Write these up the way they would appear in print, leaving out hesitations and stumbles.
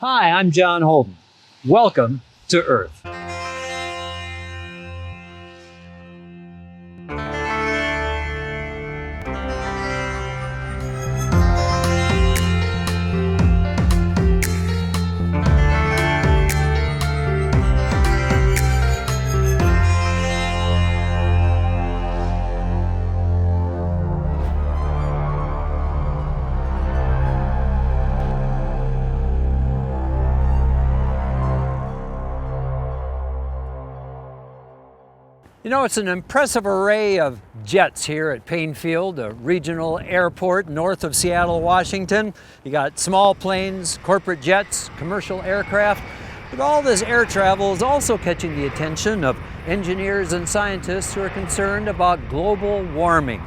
Hi, I'm John Holden. Welcome to Earth. You know, it's an impressive array of jets here at Payne Field, a regional airport north of Seattle, Washington. You got small planes, corporate jets, commercial aircraft. But all this air travel is also catching the attention of engineers and scientists who are concerned about global warming.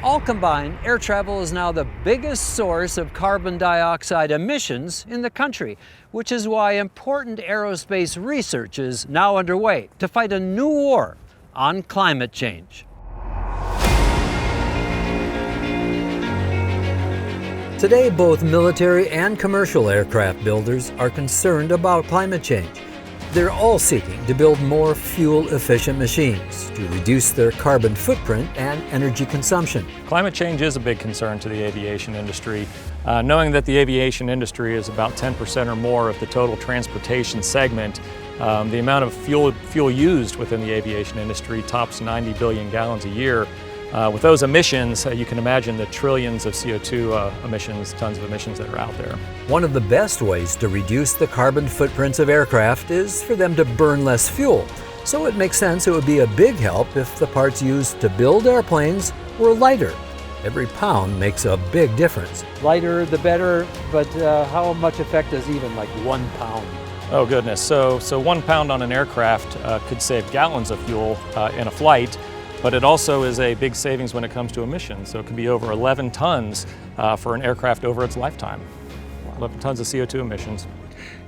All combined, air travel is now the biggest source of carbon dioxide emissions in the country, which is why important aerospace research is now underway to fight a new war on climate change. Today, both military and commercial aircraft builders are concerned about climate change. They're all seeking to build more fuel-efficient machines to reduce their carbon footprint and energy consumption. Climate change is a big concern to the aviation industry. Knowing that the aviation industry is about 10% or more of the total transportation segment, the amount of fuel used within the aviation industry tops 90 billion gallons a year. With those emissions, you can imagine the trillions of CO2 emissions, tons of emissions that are out there. One of the best ways to reduce the carbon footprints of aircraft is for them to burn less fuel. So it makes sense it would be a big help if the parts used to build airplanes were lighter. Every pound makes a big difference. Lighter the better, but how much effect does even like 1 pound? Oh goodness, so 1 pound on an aircraft could save gallons of fuel in a flight, but it also is a big savings when it comes to emissions. So it could be over 11 tons for an aircraft over its lifetime. 11 tons of CO2 emissions.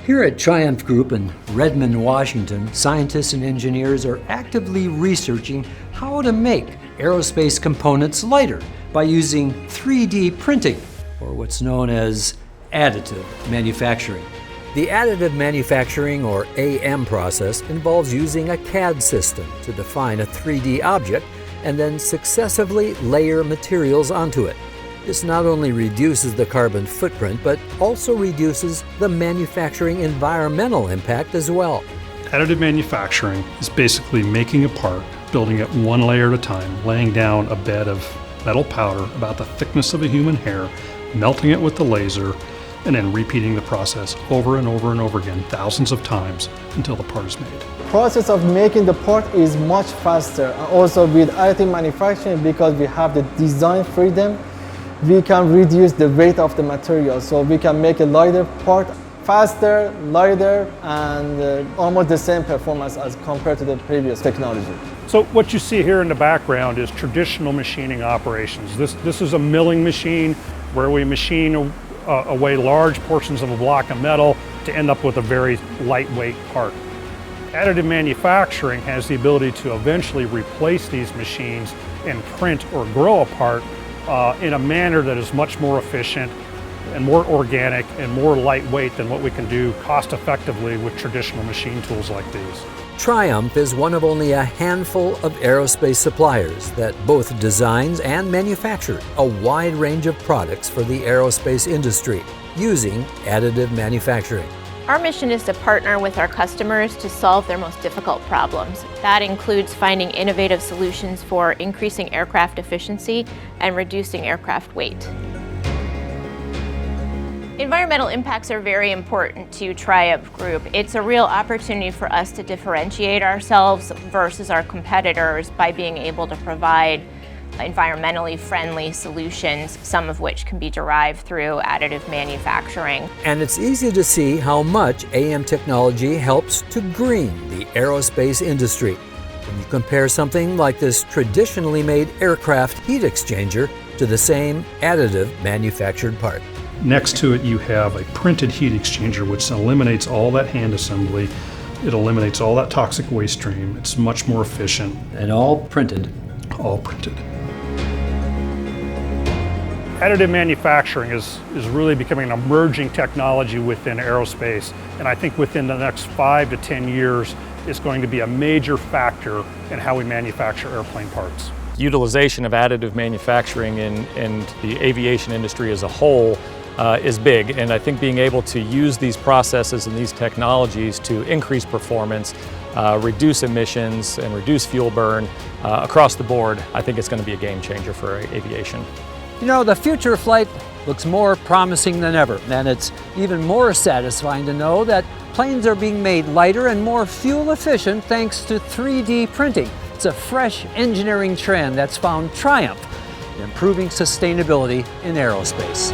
Here at Triumph Group in Redmond, Washington, scientists and engineers are actively researching how to make aerospace components lighter by using 3D printing, or what's known as additive manufacturing. The additive manufacturing, or AM process, involves using a CAD system to define a 3D object and then successively layer materials onto it. This not only reduces the carbon footprint, but also reduces the manufacturing environmental impact as well. Additive manufacturing is basically making a part, building it one layer at a time, laying down a bed of metal powder about the thickness of a human hair, melting it with the laser, and then repeating the process over and over and over again, thousands of times, until the part is made. The process of making the part is much faster. Also with additive manufacturing, because we have the design freedom, we can reduce the weight of the material. So we can make a lighter part, faster, lighter, and almost the same performance as compared to the previous technology. So what you see here in the background is traditional machining operations. This is a milling machine where we machine away large portions of a block of metal to end up with a very lightweight part. Additive manufacturing has the ability to eventually replace these machines and print or grow a part in a manner that is much more efficient and more organic and more lightweight than what we can do cost effectively with traditional machine tools like these. Triumph is one of only a handful of aerospace suppliers that both designs and manufactures a wide range of products for the aerospace industry using additive manufacturing. Our mission is to partner with our customers to solve their most difficult problems. That includes finding innovative solutions for increasing aircraft efficiency and reducing aircraft weight. Environmental impacts are very important to Triumph Group. It's a real opportunity for us to differentiate ourselves versus our competitors by being able to provide environmentally friendly solutions, some of which can be derived through additive manufacturing. And it's easy to see how much AM technology helps to green the aerospace industry when you compare something like this traditionally made aircraft heat exchanger to the same additive manufactured part. Next to it you have a printed heat exchanger, which eliminates all that hand assembly. It eliminates all that toxic waste stream. It's much more efficient. And all printed. All printed. Additive manufacturing is really becoming an emerging technology within aerospace, and I think within the next 5 to 10 years, it's going to be a major factor in how we manufacture airplane parts. Utilization of additive manufacturing in the aviation industry as a whole is big, and I think being able to use these processes and these technologies to increase performance, reduce emissions, and reduce fuel burn across the board, I think it's going to be a game changer for aviation. You know, the future of flight looks more promising than ever, and it's even more satisfying to know that planes are being made lighter and more fuel efficient thanks to 3D printing. It's a fresh engineering trend that's found triumph in improving sustainability in aerospace.